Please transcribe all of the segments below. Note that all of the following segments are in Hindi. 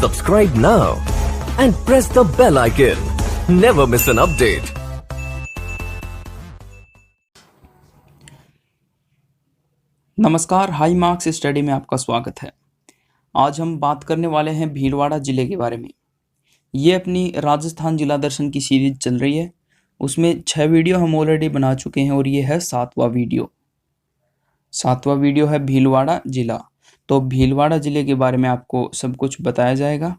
Subscribe now and press the bell icon. Never miss an update. नमस्कार, हाई मार्क्स स्टडी में आपका स्वागत है। आज हम बात करने वाले हैं भीलवाड़ा ज़िले के बारे में। ये अपनी राजस्थान जिला दर्शन की सीरीज चल रही है। उसमें 6 वीडियो हम ऑलरेडी बना चुके हैं और ये है 7वां वीडियो। 7वां वीडियो है भीलवाड़ा ज़िला। तो भीलवाड़ा ज़िले के बारे में आपको सब कुछ बताया जाएगा।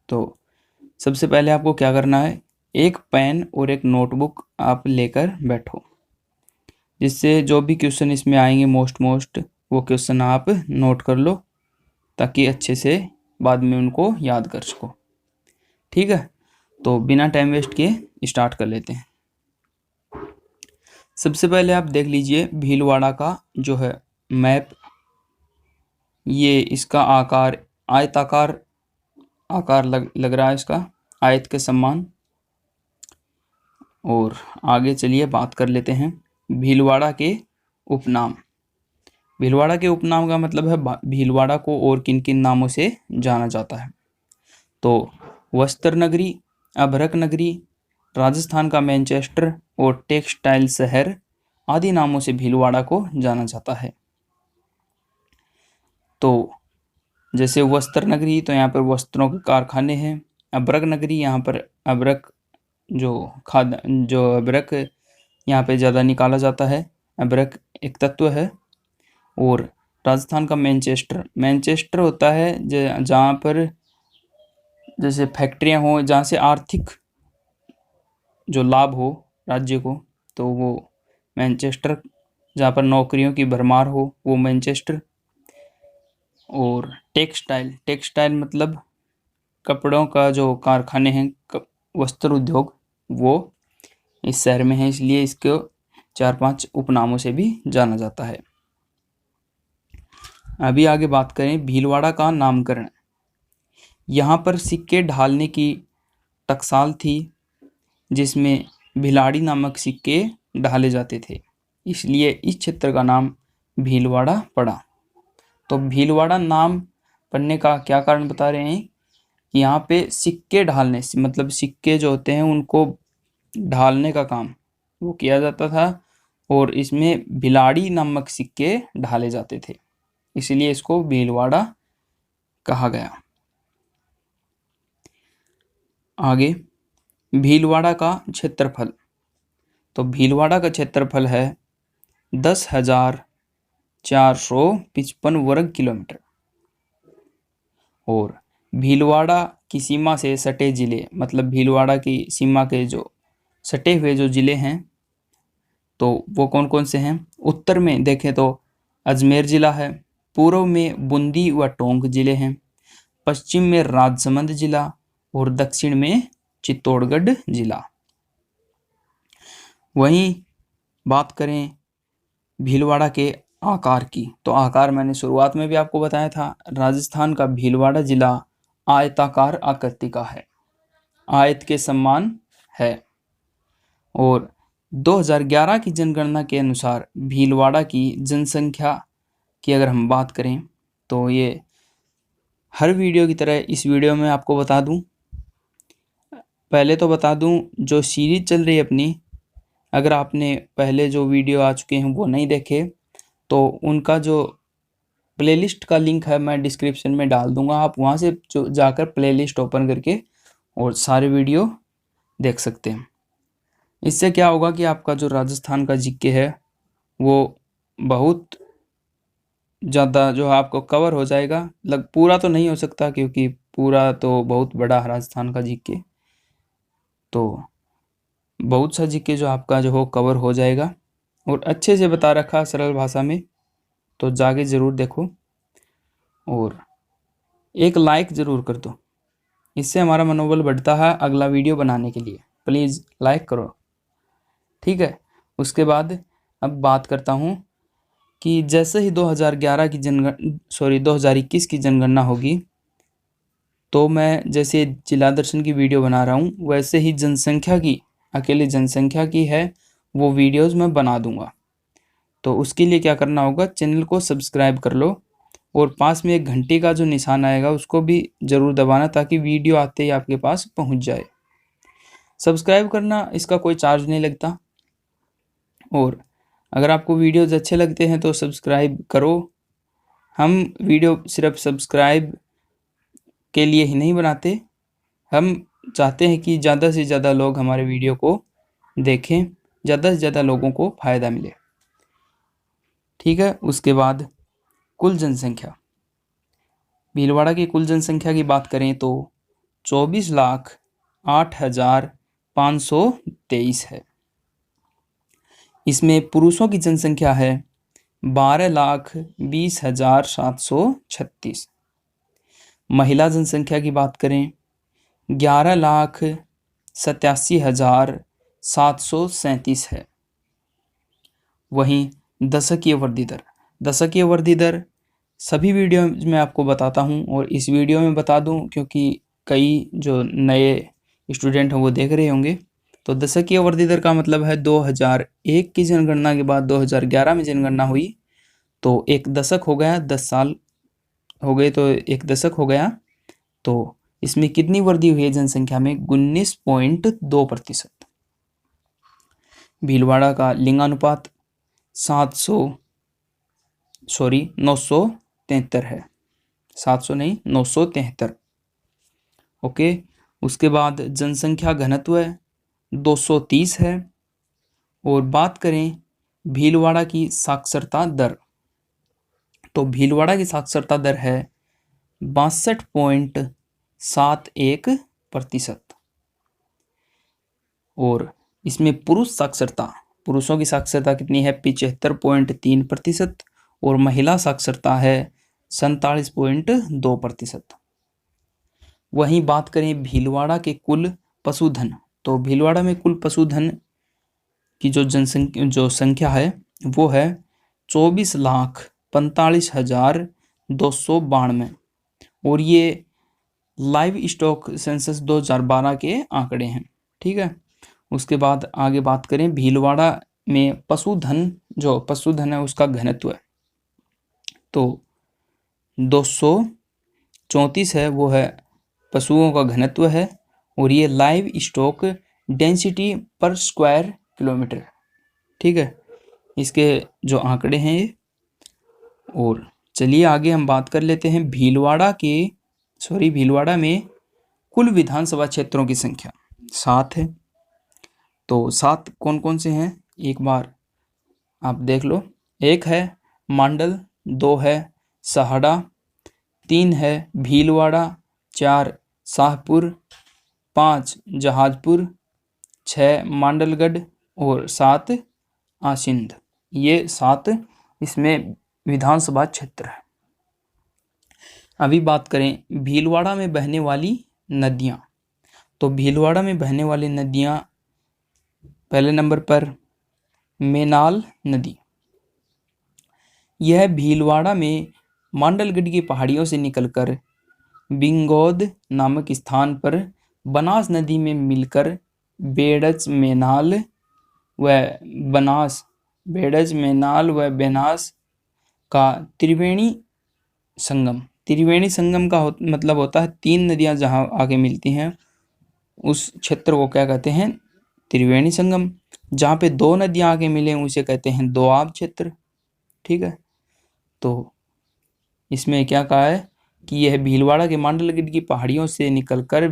तो सबसे पहले आपको क्या करना है, एक पेन और एक नोटबुक आप लेकर बैठो, जिससे जो भी क्वेश्चन इसमें आएंगे मोस्ट वो क्वेश्चन आप नोट कर लो, ताकि अच्छे से बाद में उनको याद कर सको। ठीक है, तो बिना टाइम वेस्ट किए स्टार्ट कर लेते हैं। सबसे पहले आप देख लीजिए भीलवाड़ा का जो है मैप। ये इसका आकार आयताकार आकार लग रहा है, इसका आयत के समान। और आगे चलिए बात कर लेते हैं भीलवाड़ा के उपनाम। भीलवाड़ा के उपनाम का मतलब है भीलवाड़ा को और किन किन नामों से जाना जाता है। तो वस्त्र नगरी, अभ्रक नगरी, राजस्थान का मैनचेस्टर और टेक्सटाइल शहर आदि नामों से भीलवाड़ा को जाना जाता है। तो जैसे वस्त्र नगरी, तो यहाँ पर वस्त्रों के कारखाने हैं। अभ्रक नगरी, यहाँ पर अभ्रक जो अभ्रक यहाँ पे ज़्यादा निकाला जाता है। अभ्रक एक तत्व है। और राजस्थान का मैनचेस्टर होता है जहाँ पर जैसे फैक्ट्रियाँ हो, जहाँ से आर्थिक जो लाभ हो राज्य को, तो वो मैनचेस्टर। जहाँ पर नौकरियों की भरमार हो, वो मैनचेस्टर। और टेक्सटाइल मतलब कपड़ों का जो कारखाने हैं, वस्त्र उद्योग, वो इस शहर में है, इसलिए इसको 4-5 उपनामों से भी जाना जाता है। अभी आगे बात करें भीलवाड़ा का नामकरण। यहाँ पर सिक्के ढालने की टकसाल थी, जिसमें भिलाड़ी नामक सिक्के ढाले जाते थे, इसलिए इस क्षेत्र का नाम भीलवाड़ा पड़ा। तो भीलवाड़ा नाम पड़ने का क्या कारण बता रहे हैं कि यहाँ पे सिक्के ढालने से मतलब सिक्के जो होते हैं उनको ढालने का काम वो किया जाता था, और इसमें भिलाड़ी नामक सिक्के ढाले जाते थे, इसलिए इसको भीलवाड़ा कहा गया। आगे भीलवाड़ा का क्षेत्रफल। तो भीलवाड़ा का क्षेत्रफल है 10,455 वर्ग किलोमीटर। और भीलवाड़ा की सीमा से सटे जिले, मतलब भीलवाड़ा की सीमा के जो सटे हुए जो जिले हैं, तो वो कौन कौन से हैं। उत्तर में देखें तो अजमेर जिला है, पूर्व में बूंदी व टोंक जिले हैं, पश्चिम में राजसमंद जिला और दक्षिण में चित्तौड़गढ़ जिला। वहीं बात करें भीलवाड़ा के आकार की, तो आकार मैंने शुरुआत में भी आपको बताया था। राजस्थान का भीलवाड़ा जिला आयताकार आकृति का है, आयत के समान है। और 2011 की जनगणना के अनुसार भीलवाड़ा की जनसंख्या की अगर हम बात करें, तो ये हर वीडियो की तरह इस वीडियो में आपको बता दूं। पहले तो बता दूं, जो सीरीज चल रही है अपनी, अगर आपने पहले जो वीडियो आ चुके हैं वो नहीं देखे, तो उनका जो प्लेलिस्ट का लिंक है मैं डिस्क्रिप्शन में डाल दूंगा। आप वहाँ से जो जाकर प्लेलिस्ट ओपन करके और सारे वीडियो देख सकते हैं। इससे क्या होगा कि आपका जो राजस्थान का जीके है वो बहुत ज़्यादा जो आपको कवर हो जाएगा। पूरा तो नहीं हो सकता, क्योंकि पूरा तो बहुत बड़ा है राजस्थान का जीके, तो बहुत सा जीके जो आपका जो हो कवर हो जाएगा। और अच्छे से बता रखा सरल भाषा में, तो जाके ज़रूर देखो और एक लाइक ज़रूर कर दो, इससे हमारा मनोबल बढ़ता है अगला वीडियो बनाने के लिए। प्लीज़ लाइक करो, ठीक है। उसके बाद अब बात करता हूँ कि जैसे ही 2021 की जनगणना होगी, तो मैं जैसे जिला दर्शन की वीडियो बना रहा हूँ, वैसे ही जनसंख्या की, अकेले जनसंख्या की है वो वीडियोज़ मैं बना दूँगा। तो उसके लिए क्या करना होगा, चैनल को सब्सक्राइब कर लो और पास में एक घंटे का जो निशान आएगा उसको भी ज़रूर दबाना, ताकि वीडियो आते ही आपके पास पहुंच जाए। सब्सक्राइब करना, इसका कोई चार्ज नहीं लगता। और अगर आपको वीडियोज़ अच्छे लगते हैं तो सब्सक्राइब करो। हम वीडियो सिर्फ सब्सक्राइब के लिए ही नहीं बनाते, हम चाहते हैं कि ज़्यादा से ज़्यादा लोग हमारे वीडियो को देखें, ज़्यादा से ज़्यादा लोगों को फ़ायदा मिले। ठीक है, उसके बाद कुल जनसंख्या। भीलवाड़ा की कुल जनसंख्या की बात करें तो 24,08,523 है। इसमें पुरुषों की जनसंख्या है 12,20,736। महिला जनसंख्या की बात करें 11,87,737 है। वहीं दशकीय वृद्धि दर, दशकीय वृद्धि दर सभी वीडियो में आपको बताता हूं, और इस वीडियो में बता दूं क्योंकि कई जो नए स्टूडेंट हैं वो देख रहे होंगे। तो दशकीय वृद्धि दर का मतलब है 2001 की जनगणना के बाद 2011 में जनगणना हुई तो एक दशक हो गया, 10 साल हो गए तो एक दशक हो गया। तो इसमें कितनी वृद्धि हुई है जनसंख्या में? 19.2%। भीलवाड़ा का लिंगानुपात 973 है, 700 नहीं 973। ओके, उसके बाद जनसंख्या घनत्व 230 है। और बात करें भीलवाड़ा की साक्षरता दर, तो भीलवाड़ा की साक्षरता दर है 62.71%। और इसमें पुरुष साक्षरता, पुरुषों की साक्षरता कितनी है? 75.3%। और महिला साक्षरता है 47.2%। वहीं बात करें भीलवाड़ा के कुल पशुधन, तो भीलवाड़ा में कुल पशुधन की जो संख्या है वो है 24,45,292। और ये लाइव स्टॉक सेंसस 2012 के आंकड़े हैं। ठीक है, उसके बाद आगे बात करें भीलवाड़ा में पशुधन, जो पशुधन है उसका घनत्व है तो 234 है, वो है पशुओं का घनत्व है। और ये लाइव स्टॉक डेंसिटी पर स्क्वायर किलोमीटर। ठीक है, इसके जो आंकड़े हैं ये। और चलिए आगे हम बात कर लेते हैं भीलवाड़ा में कुल विधानसभा क्षेत्रों की संख्या 7 है। तो 7 कौन कौन से हैं एक बार आप देख लो। 1 है मांडल, 2 है सहाड़ा, 3 है भीलवाड़ा, 4 शाहपुर, 5 जहाजपुर, 6 मांडलगढ़ और 7 आसिंद। ये 7 इसमें विधानसभा क्षेत्र है। अभी बात करें भीलवाड़ा में बहने वाली नदियाँ, तो भीलवाड़ा में बहने वाली नदियाँ पहले नंबर पर मेनाल नदी। यह भीलवाड़ा में मांडलगढ़ की पहाड़ियों से निकलकर बिंगोद नामक स्थान पर बनास नदी में मिलकर बेड़च मेनाल व बेनास का त्रिवेणी संगम का मतलब होता है 3 नदियां जहां आके मिलती हैं उस क्षेत्र को क्या कहते हैं? त्रिवेणी संगम। जहाँ पे 2 नदियां आके मिले उसे कहते हैं दोआब क्षेत्र। ठीक है, तो इसमें क्या कहा है कि यह भीलवाड़ा के मांडलगढ़ की पहाड़ियों से निकलकर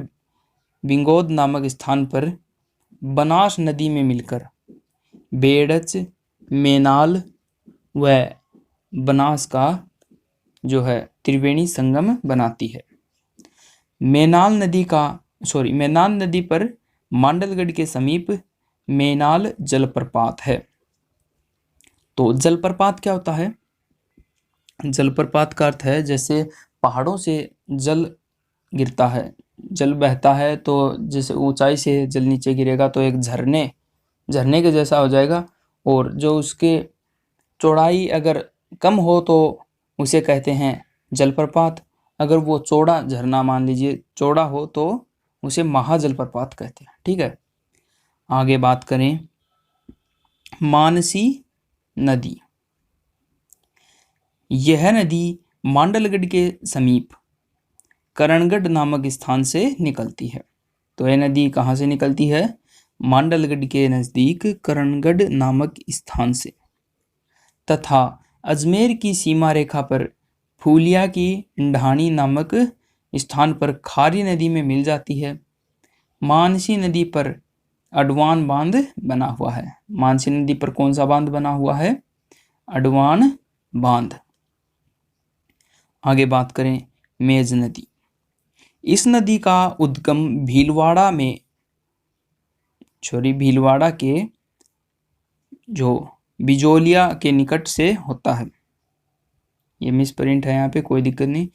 बिंगोद नामक स्थान पर बनास नदी में मिलकर बेड़च मेनाल व बनास का जो है त्रिवेणी संगम बनाती है। मेनाल नदी पर मांडलगढ़ के समीप मेनाल जलप्रपात है। तो जलप्रपात क्या होता है? जलप्रपात का अर्थ है जैसे पहाड़ों से जल गिरता है, जल बहता है, तो जैसे ऊंचाई से जल नीचे गिरेगा तो एक झरने के जैसा हो जाएगा। और जो उसके चौड़ाई अगर कम हो तो उसे कहते हैं जलप्रपात। अगर वो चौड़ा झरना मान लीजिए चौड़ा हो तो उसे महाजलप्रपात कहते हैं। ठीक है, आगे बात करें मानसी नदी। यह नदी मांडलगढ़ के समीप करणगढ़ नामक स्थान से निकलती है। तो यह नदी कहाँ से निकलती है? मांडलगढ़ के नज़दीक करणगढ़ नामक स्थान से। तथा अजमेर की सीमा रेखा पर फूलिया की ढाणी नामक स्थान पर खारी नदी में मिल जाती है। मानसी नदी पर अडवान बांध बना हुआ है। मानसी नदी पर कौन सा बांध बना हुआ है? अडवान बांध। आगे बात करें मेज नदी। इस नदी का उद्गम भीलवाड़ा के जो बिजोलिया के निकट से होता है। ये मिस प्रिंट है यहाँ पे, कोई दिक्कत नहीं।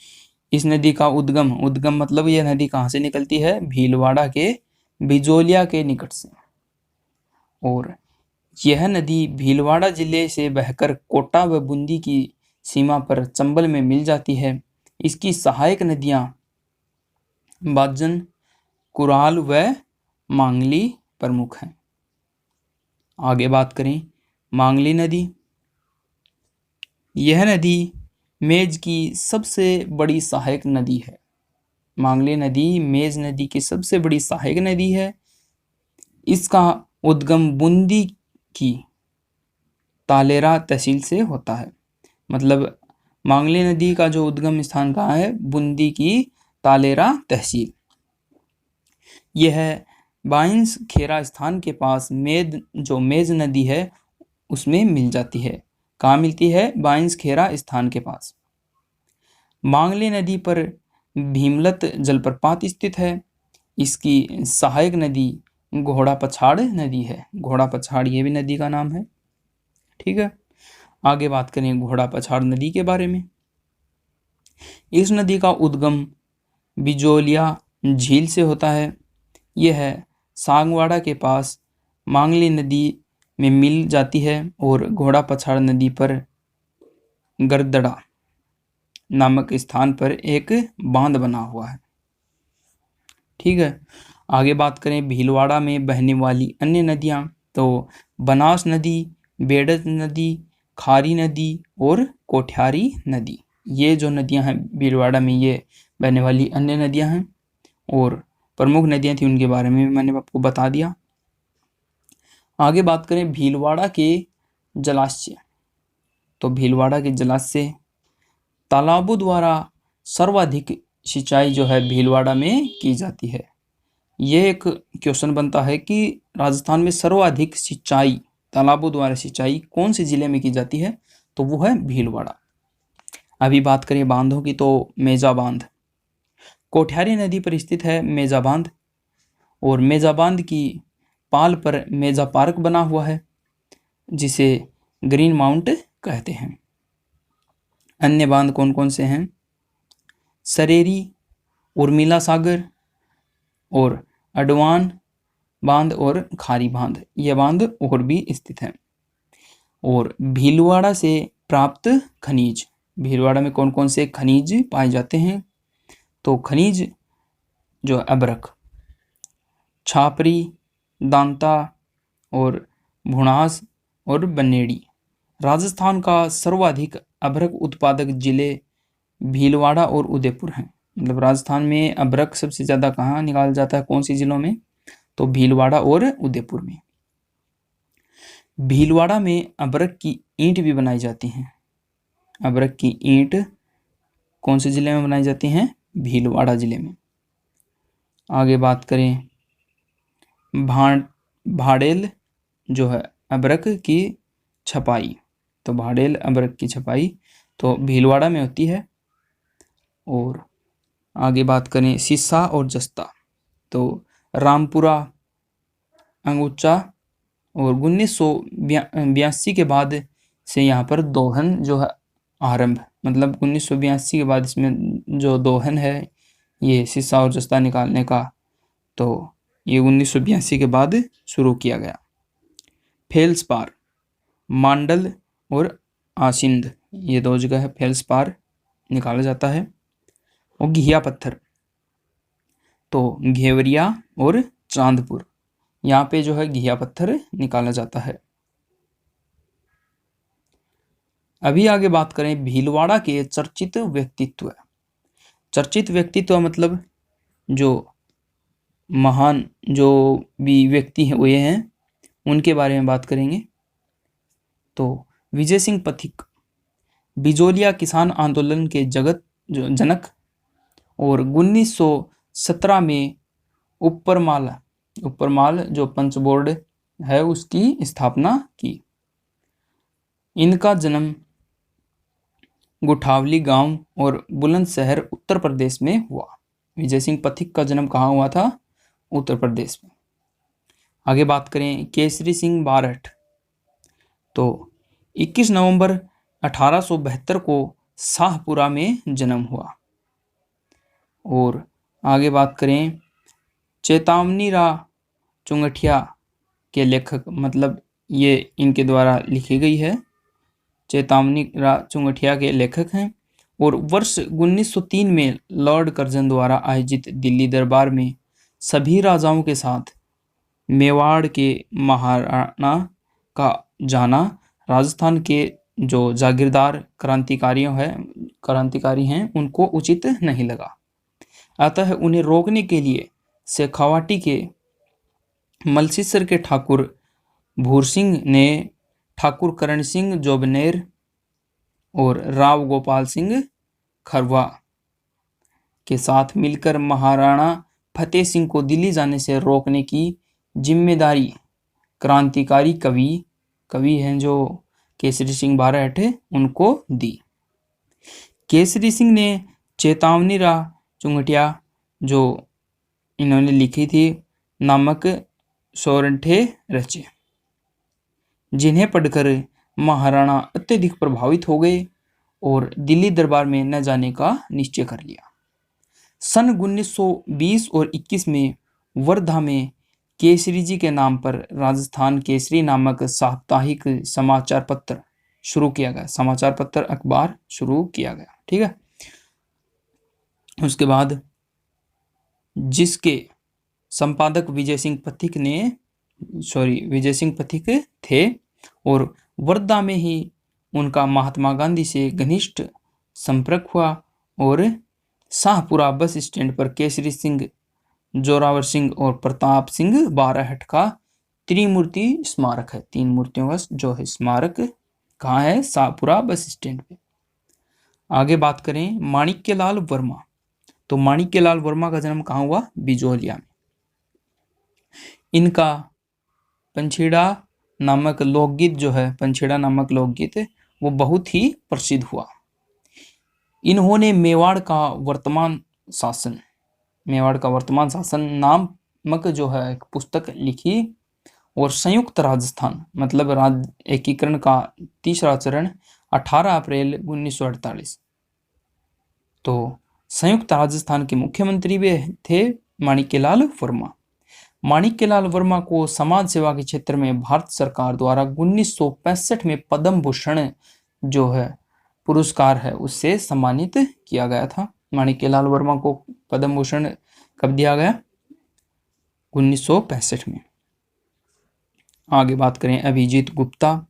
इस नदी का उद्गम मतलब यह नदी कहाँ से निकलती है? भीलवाड़ा के बिजोलिया के निकट से। और यह नदी भीलवाड़ा जिले से बहकर कोटा व बूंदी की सीमा पर चंबल में मिल जाती है। इसकी सहायक नदियाँ बाजन, कुराल व मांगली प्रमुख हैं। आगे बात करें मांगली नदी। यह नदी मेज की सबसे बड़ी सहायक नदी है। मांगली नदी मेज नदी की सबसे बड़ी सहायक नदी है। इसका उद्गम बूंदी की तालेरा तहसील से होता है। मतलब मांगली नदी का जो उद्गम स्थान कहाँ है? बूंदी की तालेरा तहसील। यह बाइंस खेरा स्थान के पास मेज नदी है उसमें मिल जाती है। कहाँ मिलती है? बाइंस खेरा स्थान के पास। मांगली नदी पर भीमलत जलप्रपात स्थित है। इसकी सहायक नदी घोड़ा पछाड़ नदी है। घोड़ा पछाड़ ये भी नदी का नाम है। ठीक है, आगे बात करें घोड़ा पछाड़ नदी के बारे में। इस नदी का उद्गम बिजोलिया झील से होता है। यह सांगवाड़ा के पास मांगली नदी में मिल जाती है और घोड़ा पछाड़ नदी पर गरदड़ा नामक स्थान पर एक बांध बना हुआ है। ठीक है, आगे बात करें भीलवाड़ा में बहने वाली अन्य नदियाँ। तो बनास नदी, बेड़त नदी, खारी नदी और कोठियारी नदी, ये जो नदियाँ हैं भीलवाड़ा में, ये बहने वाली अन्य नदियाँ हैं। और प्रमुख नदियाँ थी उनके बारे में मैंने आपको बता दिया। आगे बात करें भीलवाड़ा के जलाशय। तो भीलवाड़ा के जलाशय तालाबों द्वारा सर्वाधिक सिंचाई जो है भीलवाड़ा में की जाती है। ये एक क्वेश्चन बनता है कि राजस्थान में सर्वाधिक सिंचाई, तालाबों द्वारा सिंचाई कौन से जिले में की जाती है? तो वो है भीलवाड़ा। अभी बात करें बांधों की, तो मेजा बांध कोठियारी नदी पर स्थित है। मेजा बांध, और मेजा बांध की पाल पर मेजा पार्क बना हुआ है जिसे ग्रीन माउंट कहते हैं। अन्य बांध कौन कौन से हैं? सरेरी, उर्मिला सागर और अडवान बांध और खारी बांध, ये बांध और भी स्थित हैं। और भीलवाड़ा से प्राप्त खनिज, भीलवाड़ा में कौन कौन से खनिज पाए जाते हैं? तो खनिज जो अभ्रक, छापरी, दांता और भुनास और बनेड़ी। राजस्थान का सर्वाधिक अभ्रक उत्पादक जिले भीलवाड़ा और उदयपुर हैं। मतलब राजस्थान में अभ्रक सबसे ज़्यादा कहाँ निकाला जाता है, कौन सी जिलों में? तो भीलवाड़ा और उदयपुर में। भीलवाड़ा में अभ्रक की ईंट भी बनाई जाती हैं। अभ्रक की ईंट कौन से जिले में बनाई जाती हैं? भीलवाड़ा जिले में। आगे बात करें भाड़ेल जो है अभ्रक की छपाई। तो भाड़ेल अभ्रक की छपाई तो भीलवाड़ा में होती है। और आगे बात करें सिस्सा और जस्ता, तो रामपुरा, अंगुच्चा और 1982 के बाद से यहाँ पर दोहन जो है आरंभ, मतलब 1982 के बाद इसमें जो दोहन है ये सिस्सा और जस्ता निकालने का, तो ये 1982 के बाद शुरू किया गया। फेल्सपार, मांडल और आसिंद, ये दो जगह है फेल्सपार निकाला जाता है। और घिया पत्थर, तो घेवरिया और चांदपुर, यहाँ पे जो है घिया पत्थर निकाला जाता है। अभी आगे बात करें भीलवाड़ा के चर्चित व्यक्तित्व। चर्चित व्यक्तित्व मतलब जो महान जो भी व्यक्ति हैं वो ये हैं, उनके बारे में बात करेंगे। तो विजय सिंह पथिक, बिजोलिया किसान आंदोलन के जनक, और 1917 में ऊपरमाल जो पंच बोर्ड है उसकी स्थापना की। इनका जन्म गुठावली गांव और बुलंदशहर उत्तर प्रदेश में हुआ। विजय सिंह पथिक का जन्म कहाँ हुआ था? उत्तर प्रदेश में। आगे बात करें केसरी सिंह बारठ, तो 21 नवंबर 1872 को शाहपुरा में जन्म हुआ। और आगे बात करें चेतावनी राव चुंगठिया के लेखक, मतलब ये इनके द्वारा लिखी गई है, चेतावनी राव चुंगठिया के लेखक हैं। और वर्ष 1903 में लॉर्ड कर्जन द्वारा आयोजित दिल्ली दरबार में सभी राजाओं के साथ मेवाड़ के महाराणा का जाना राजस्थान के जो जागीरदार क्रांतिकारी हैं उनको उचित नहीं लगा। अतः उन्हें रोकने के लिए शेखावाटी के मलसीसर के ठाकुर भूर सिंह ने ठाकुर करण सिंह जोबनेर और राव गोपाल सिंह खरवा के साथ मिलकर महाराणा फतेह सिंह को दिल्ली जाने से रोकने की जिम्मेदारी क्रांतिकारी कवि हैं जो केसरी सिंह बारठ उनको दी। केसरी सिंह ने चेतावनी राव चुंगठिया जो इन्होंने लिखी थी नामक सोरठे रचे, जिन्हें पढ़कर महाराणा अत्यधिक प्रभावित हो गए और दिल्ली दरबार में न जाने का निश्चय कर लिया। सन 1920 और 21 में वर्धा में केसरी जी के नाम पर राजस्थान केसरी नामक साप्ताहिक समाचार पत्र शुरू किया गया, समाचार पत्र अखबार शुरू किया गया। ठीक है। उसके बाद जिसके संपादक विजय सिंह पथिक थे और वर्धा में ही उनका महात्मा गांधी से घनिष्ठ संपर्क हुआ और शाहपुरा बस स्टैंड पर केसरी सिंह, जोरावर सिंह और प्रताप सिंह बारहट का त्रिमूर्ति स्मारक है। 3 मूर्तियों का जो है स्मारक कहाँ है? शाहपुरा बस स्टैंड पे। आगे बात करें माणिक्यलाल वर्मा, तो माणिक्यलाल वर्मा का जन्म कहाँ हुआ? बिजोलिया में। इनका पंछेड़ा नामक लोकगीत वो बहुत ही प्रसिद्ध हुआ। इन्होंने मेवाड़ का वर्तमान शासन नामक जो है एक पुस्तक लिखी और संयुक्त राजस्थान मतलब एकीकरण का तीसरा चरण 18 अप्रैल 1948, तो संयुक्त राजस्थान के मुख्यमंत्री भी थे माणिक्यलाल वर्मा। माणिक्यलाल वर्मा को समाज सेवा के क्षेत्र में भारत सरकार द्वारा 1965 में पद्म भूषण जो है पुरस्कार है उससे सम्मानित किया गया था। माणिक्यलाल वर्मा को पद्म भूषण कब दिया गया? 1965 में। आगे बात करें अभिजीत गुप्ता,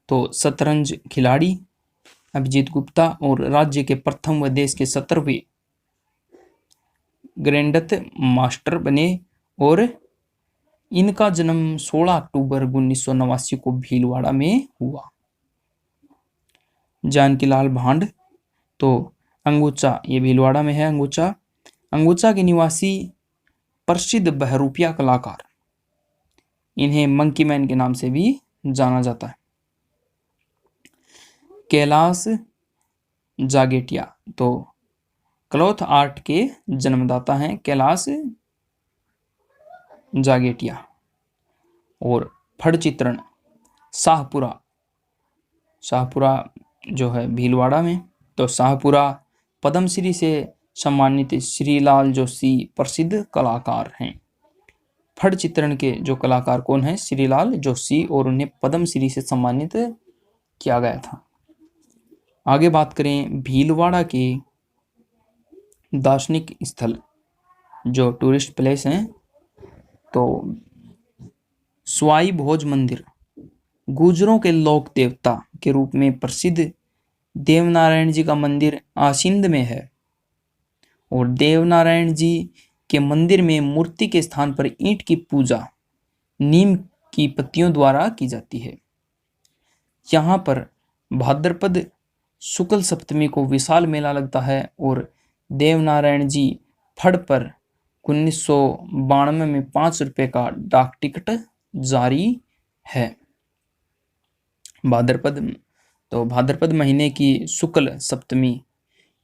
तो शतरंज खिलाड़ी अभिजीत गुप्ता और राज्य के प्रथम व देश के 17वें ग्रैंड मास्टर बने और इनका जन्म 16 अक्टूबर 1989 को भीलवाड़ा में हुआ। जानकीलाल भांड, तो अंगुचा, ये भीलवाड़ा में है अंगुचा के निवासी प्रसिद्ध बहरूपिया कलाकार, इन्हें मंकी मैन के नाम से भी जाना जाता है। कैलाश जागेटिया, तो क्लॉथ आर्ट के जन्मदाता हैं कैलाश जागेटिया। और फड़ चित्रण शाहपुरा जो है भीलवाड़ा में, तो शाहपुरा पद्मश्री से सम्मानित श्रीलाल जोशी प्रसिद्ध कलाकार हैं। फड़ चित्रण के जो कलाकार कौन है? श्रीलाल जोशी, और उन्हें पद्मश्री से सम्मानित किया गया था। आगे बात करें भीलवाड़ा के दार्शनिक स्थल जो टूरिस्ट प्लेस हैं, तो स्वाई भोज मंदिर गुर्जरों के लोक देवता के रूप में प्रसिद्ध देवनारायण जी का मंदिर आसिंद में है और देवनारायण जी के मंदिर में मूर्ति के स्थान पर ईंट की पूजा नीम की पत्तियों द्वारा की जाती है। यहाँ पर भाद्रपद शुक्ल सप्तमी को विशाल मेला लगता है और देवनारायण जी फड़ पर 1992 में 5 रुपए का डाक टिकट जारी है। भाद्रपद महीने की शुक्ल सप्तमी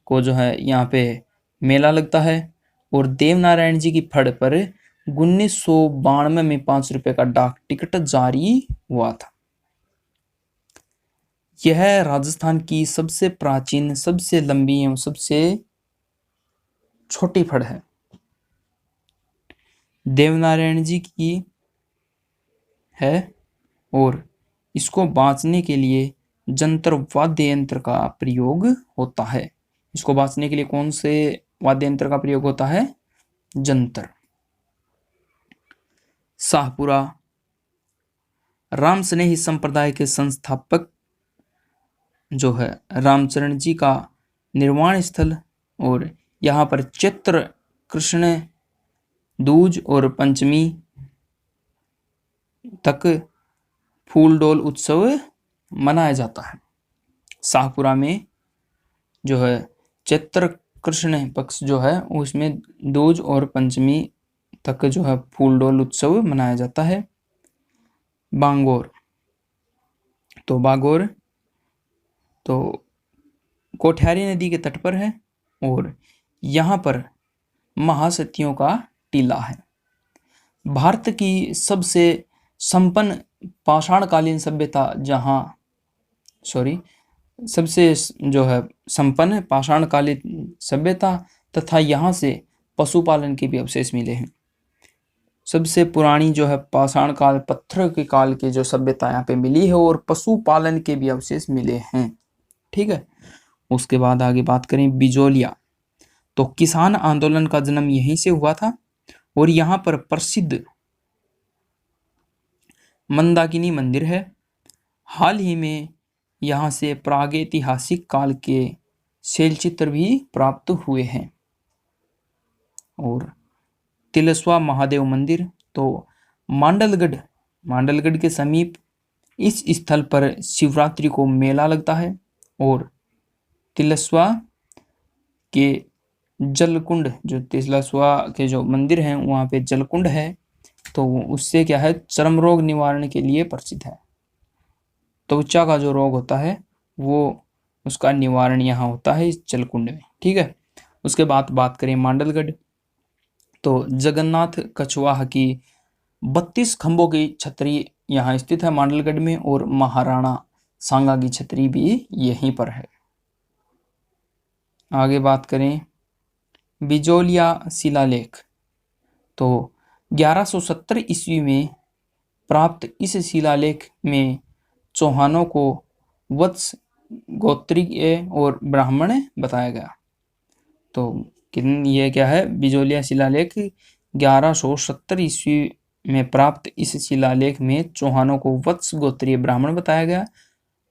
को जो है यहाँ पे मेला लगता है और देवनारायण जी की फड़ पर 1992 में 5 रुपए का डाक टिकट जारी हुआ था। यह राजस्थान की सबसे प्राचीन, सबसे लंबी एवं सबसे छोटी फड़ है। देवनारायण जी की है और इसको बाँचने के लिए जंतर वाद्य यंत्र का प्रयोग होता है। इसको बाँचने के लिए कौन से वाद्य यंत्र का प्रयोग होता है? जंतर। शाहपुरा राम स्नेही संप्रदाय के संस्थापक जो है रामचरण जी का निर्वाण स्थल और यहाँ पर चैत्र कृष्ण दूज और पंचमी तक फूल डोल उत्सव मनाया जाता है। शाहपुरा में जो है चैत्र कृष्ण पक्ष जो है उसमें दूज और पंचमी तक जो है फूल डोल उत्सव मनाया जाता है। बांगोर तो कोठियारी नदी के तट पर है और यहाँ पर महासतियों का टीला है। भारत की सबसे संपन्न पाषाणकालीन सभ्यता सबसे जो है संपन्न पाषाणकालीन सभ्यता तथा यहाँ से पशुपालन के भी अवशेष मिले हैं। सबसे पुरानी जो है पाषाण काल, पत्थर के काल की जो सभ्यता यहाँ पे मिली है और पशुपालन के भी अवशेष मिले हैं। ठीक है, उसके बाद आगे बात करें बिजोलिया। तो किसान आंदोलन का जन्म यहीं से हुआ था और यहाँ पर प्रसिद्ध मंदाकिनी मंदिर है। हाल ही में यहाँ से प्रागैतिहासिक काल के शैलचित्र भी प्राप्त हुए हैं। और तिलस्वा महादेव मंदिर, तो मांडलगढ़ के समीप इस स्थल पर शिवरात्रि को मेला लगता है और तिलस्वा के जलकुंड, जो तिलस्वा के जो मंदिर हैं वहाँ पे जलकुंड है, तो उससे क्या है चर्म रोग निवारण के लिए प्रसिद्ध है। त्वचा का जो रोग होता है वो उसका निवारण यहाँ होता है इस जलकुंड में। ठीक है, उसके बाद बात करें मांडलगढ़। तो जगन्नाथ कछवाहा की 32 खंभों की छतरी यहाँ स्थित है मांडलगढ़ में और महाराणा सांगा की छतरी भी यहीं पर है। आगे बात करें बिजोलिया शिलालेख। तो 1170 ईस्वी में प्राप्त इस शिलालेख में चौहानों को वत्स गोत्रीय और ब्राह्मण बताया गया। तो ये क्या है, बिजोलिया शिलालेख 1170 ईस्वी में प्राप्त इस शिलालेख में चौहानों को वत्स गोत्रीय ब्राह्मण बताया गया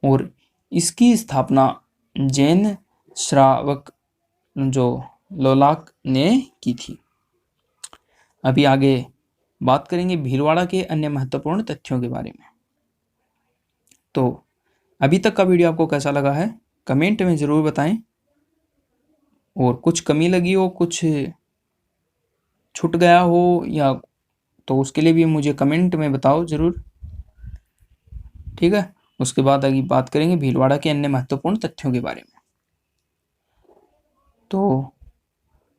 और इसकी स्थापना जैन श्रावक जो लोलाक ने की थी। अभी आगे बात करेंगे भीलवाड़ा के अन्य महत्वपूर्ण तथ्यों के बारे में। तो अभी तक का वीडियो आपको कैसा लगा है कमेंट में ज़रूर बताएं और कुछ कमी लगी हो, कुछ छूट गया हो या तो उसके लिए भी मुझे कमेंट में बताओ ज़रूर। ठीक है, उसके बाद आगे बात करेंगे भीलवाड़ा के अन्य महत्वपूर्ण तथ्यों के बारे में। तो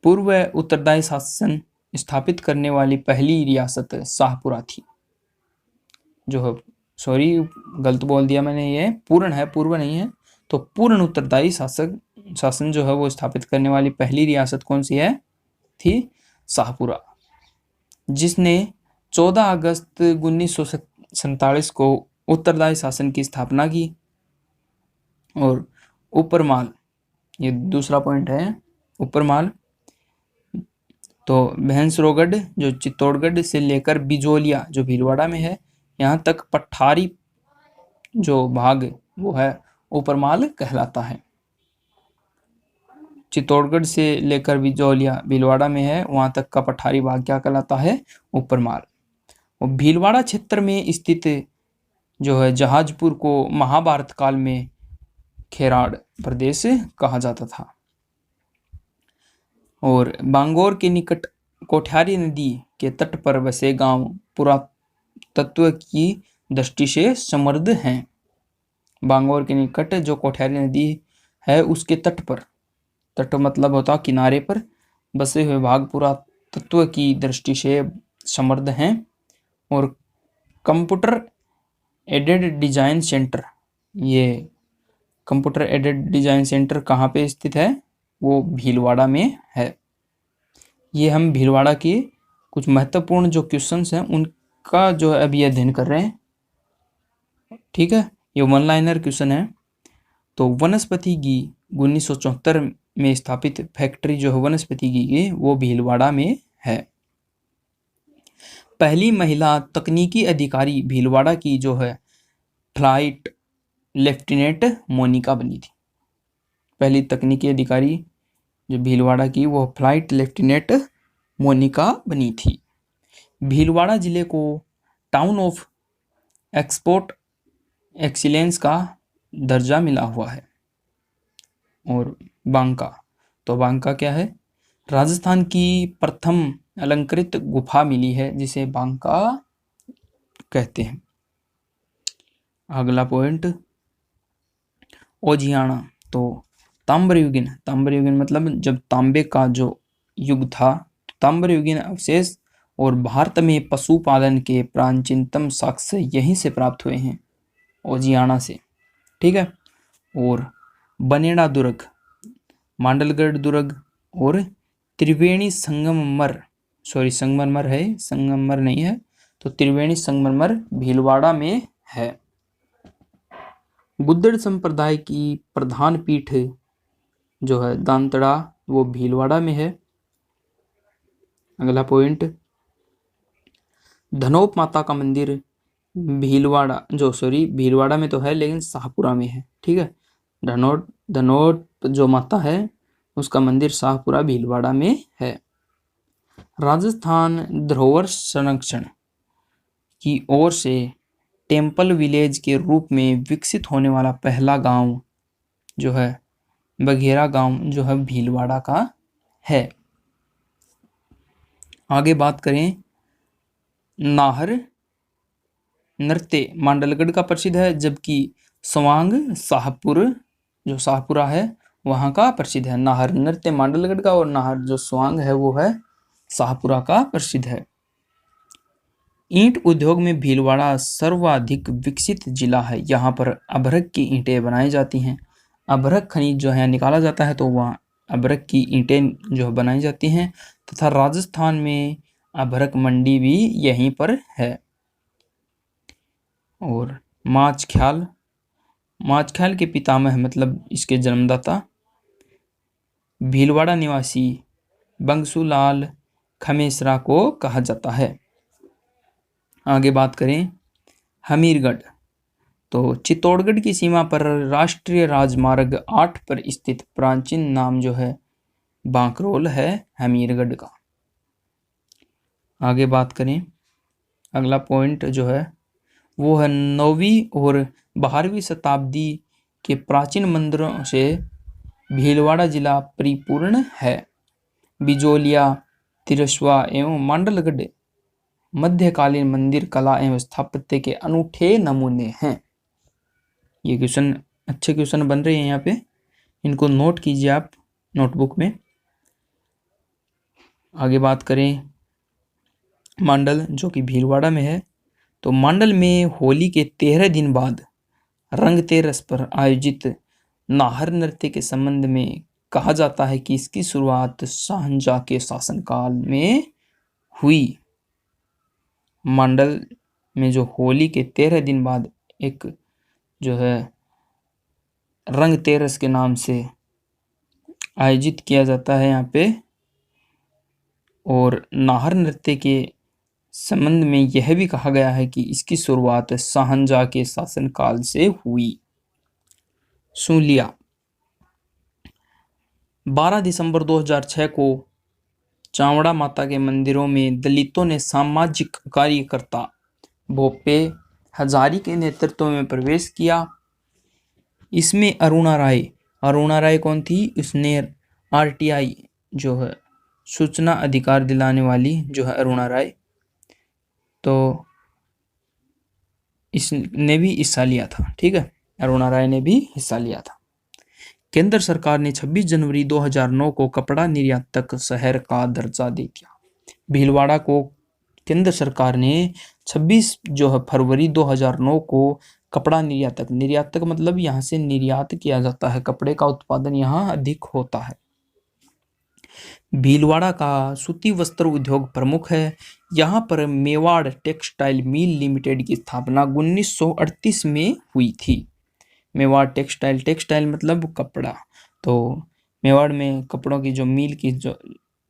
पूर्व उत्तरदायी शासन स्थापित करने वाली पहली रियासत शाहपुरा थी। गलत बोल दिया मैंने, ये पूर्ण है, पूर्व नहीं है। तो पूर्ण उत्तरदायी शासन जो है वो स्थापित करने वाली पहली रियासत कौन सी है? थी शाहपुरा, जिसने 14 अगस्त 1947 को उत्तरदायी शासन की स्थापना की। और ऊपरमाल, ये दूसरा पॉइंट है, ऊपरमाल तो भैंसरोगढ़ जो चित्तौड़गढ़ से लेकर बिजोलिया जो भीलवाड़ा में है यहाँ तक पठारी जो भाग वो है ऊपरमाल कहलाता है। चित्तौड़गढ़ से लेकर बिजौलिया भीलवाड़ा में है, वहां तक का पठारी भाग क्या कहलाता है? ऊपरमाल। और भीलवाड़ा क्षेत्र में स्थित जो है जहाजपुर को महाभारत काल में खेराड़ प्रदेश कहा जाता था। और बांगोर के निकट कोठियारी नदी के तट पर बसे गांव पुरातत्व की दृष्टि से समृद्ध हैं। बांगोर के निकट जो कोठियारी नदी है उसके तट पर, तट मतलब होता किनारे पर बसे हुए भाग पुरातत्व की दृष्टि से समृद्ध हैं। और कंप्यूटर एडेड डिजाइन सेंटर, ये कंप्यूटर एडेड डिजाइन सेंटर कहाँ पे स्थित है? वो भीलवाड़ा में है। ये हम भीलवाड़ा के कुछ महत्वपूर्ण जो क्वेश्चंस हैं उनका जो है अभी अध्ययन कर रहे हैं, ठीक है। ये वन लाइनर क्वेश्चन है। तो वनस्पति घी 1974 में स्थापित फैक्ट्री जो है वनस्पति घी की, वो भीलवाड़ा में है। पहली महिला तकनीकी अधिकारी भीलवाड़ा की जो है फ्लाइट लेफ्टिनेंट मोनिका बनी थी। पहली तकनीकी अधिकारी जो भीलवाड़ा की वो फ्लाइट लेफ्टिनेंट मोनिका बनी थी। भीलवाड़ा जिले को टाउन ऑफ एक्सपोर्ट एक्सीलेंस का दर्जा मिला हुआ है। और बांका, तो बांका क्या है? राजस्थान की प्रथम अलंकृत गुफा मिली है जिसे बांका कहते हैं। अगला पॉइंट ओजियाना, तो ताम्रयुगीन, ताम्रयुगीन मतलब जब तांबे का जो युग था, ताम्रयुगीन अवशेष और भारत में पशुपालन के प्राचीनतम साक्ष्य यहीं से प्राप्त हुए हैं, ओजियाना से, ठीक है। और बनेड़ा दुर्ग, मांडलगढ़ दुर्ग और त्रिवेणी संगमरमर, सॉरी संगमरमर है, संगमरमर नहीं है, तो त्रिवेणी संगमरमर भीलवाड़ा में है। गुद्दड़ संप्रदाय की प्रधान पीठ जो है दांतड़ा, वो भीलवाड़ा में है। अगला पॉइंट धनोप माता का मंदिर भीलवाड़ा में तो है लेकिन शाहपुरा में है, ठीक है। धनोट जो माता है उसका मंदिर शाहपुरा भीलवाड़ा में है। राजस्थान धरोहर संरक्षण की ओर से टेम्पल विलेज के रूप में विकसित होने वाला पहला गांव जो है बघेरा गांव जो है भीलवाड़ा का है। आगे बात करें, नाहर नृत्य मांडलगढ़ का प्रसिद्ध है, जबकि स्वांग शाहपुर जो शाहपुरा है वहाँ का प्रसिद्ध है। नाहर नृत्य मांडलगढ़ का और नाहर जो स्वांग है वो है शाहपुरा का प्रसिद्ध है। ईंट उद्योग में भीलवाड़ा सर्वाधिक विकसित जिला है। यहाँ पर अभ्रक की ईंटें बनाई जाती हैं। अभ्रक खनिज जो है निकाला जाता है तो वहाँ अभ्रक की ईंटें जो बनाई जाती हैं, तथा राजस्थान में अभ्रक मंडी भी यहीं पर है। और माछख्याल के पितामह मतलब इसके जन्मदाता भीलवाड़ा निवासी बंसुलाल खमेसरा को कहा जाता है। आगे बात करें हमीरगढ़, तो चित्तौड़गढ़ की सीमा पर राष्ट्रीय राजमार्ग 8 पर स्थित प्राचीन नाम जो है बांकरोल है हमीरगढ़ का। आगे बात करें, अगला पॉइंट जो है वो है 9वीं और 12वीं शताब्दी के प्राचीन मंदिरों से भीलवाड़ा जिला परिपूर्ण है। बिजौलिया, तिरस्वा एवं मांडलगढ़ मध्यकालीन मंदिर कला एवं स्थापत्य के अनूठे नमूने हैं। ये क्वेश्चन अच्छे क्वेश्चन बन रहे हैं यहाँ पे, इनको नोट कीजिए आप नोटबुक में। आगे बात करें मांडल जो कि भीलवाड़ा में है, तो मांडल में होली के 13 दिन बाद रंगतेरस पर आयोजित नाहर नृत्य के संबंध में कहा जाता है कि इसकी शुरुआत शाहजहां के शासनकाल में हुई। मांडल में जो होली के 13 दिन बाद एक जो है रंगतेरस के नाम से आयोजित किया जाता है यहाँ पे, और नाहर नृत्य के संबंध में यह भी कहा गया है कि इसकी शुरुआत शाहजहां के शासनकाल से हुई। सूलिया, 12 दिसंबर 2006 को चावड़ा माता के मंदिरों में दलितों ने सामाजिक कार्यकर्ता भोपे हजारी के नेतृत्व में प्रवेश किया। इसमें अरुणा राय कौन थी? उसने आरटीआई जो है सूचना अधिकार दिलाने वाली जो है अरुणा राय, तो इसने भी हिस्सा लिया था। ठीक है, अरुणा राय ने भी हिस्सा लिया था। केंद्र सरकार ने 26 जनवरी 2009 को कपड़ा निर्यातक शहर का दर्जा दे दिया। भीलवाड़ा को केंद्र सरकार ने 26 जो है फरवरी 2009 को कपड़ा निर्यातक मतलब यहाँ से निर्यात किया जाता है, कपड़े का उत्पादन यहाँ अधिक होता है। भीलवाड़ा का सूती वस्त्र उद्योग प्रमुख है। यहाँ पर मेवाड़ टेक्सटाइल मिल लिमिटेड की स्थापना 1938 में हुई थी। मेवाड़ टेक्सटाइल मतलब कपड़ा, तो मेवाड़ में कपड़ों की जो मिल की जो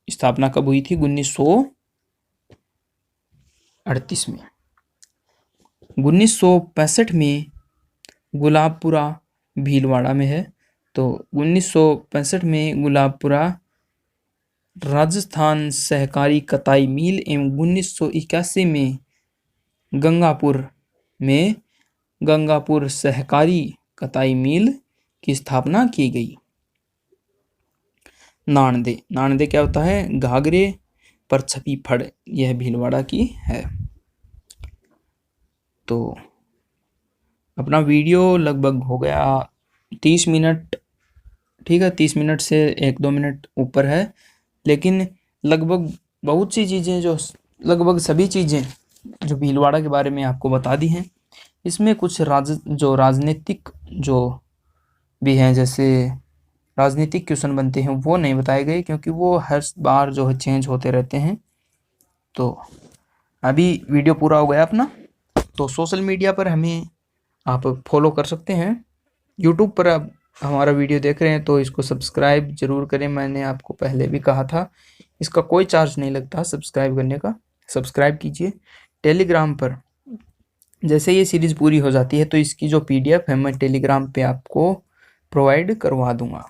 स्थापना कब हुई थी? 1938 में। 1965 में गुलाबपुरा भीलवाड़ा में है, तो 1965 में गुलाबपुरा राजस्थान सहकारी कताई मिल एवं 1981 में गंगापुर सहकारी कताई मिल की स्थापना की गई। नांदे क्या होता है? घाघरे पर छपी फड़, यह भीलवाड़ा की है। तो अपना वीडियो लगभग हो गया 30 मिनट। ठीक है, 30 मिनट से 1-2 मिनट ऊपर है, लेकिन लगभग बहुत सी चीज़ें लगभग सभी चीज़ें जो भीलवाड़ा के बारे में आपको बता दी हैं। इसमें कुछ राजनीतिक जो भी हैं, जैसे राजनीतिक क्वेश्चन बनते हैं, वो नहीं बताए गए, क्योंकि वो हर बार जो है चेंज होते रहते हैं। तो अभी वीडियो पूरा हो गया अपना। तो सोशल मीडिया पर हमें आप फॉलो कर सकते हैं। यूट्यूब पर आप हमारा वीडियो देख रहे हैं तो इसको सब्सक्राइब जरूर करें। मैंने आपको पहले भी कहा था, इसका कोई चार्ज नहीं लगता सब्सक्राइब करने का। सब्सक्राइब कीजिए। टेलीग्राम पर जैसे ये सीरीज़ पूरी हो जाती है तो इसकी जो PDF है मैं टेलीग्राम पे आपको प्रोवाइड करवा दूंगा।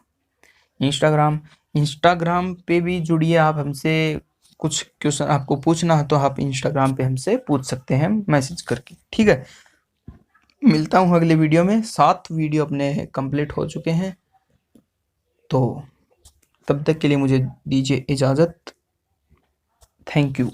इंस्टाग्राम पे भी जुड़िए आप हमसे। कुछ क्वेश्चन आपको पूछना है तो आप इंस्टाग्राम पे हमसे पूछ सकते हैं मैसेज करके। ठीक है, मिलता हूँ अगले वीडियो में। 7 वीडियो अपने कंप्लीट हो चुके हैं, तो तब तक के लिए मुझे दीजिए इजाज़त। Thank you.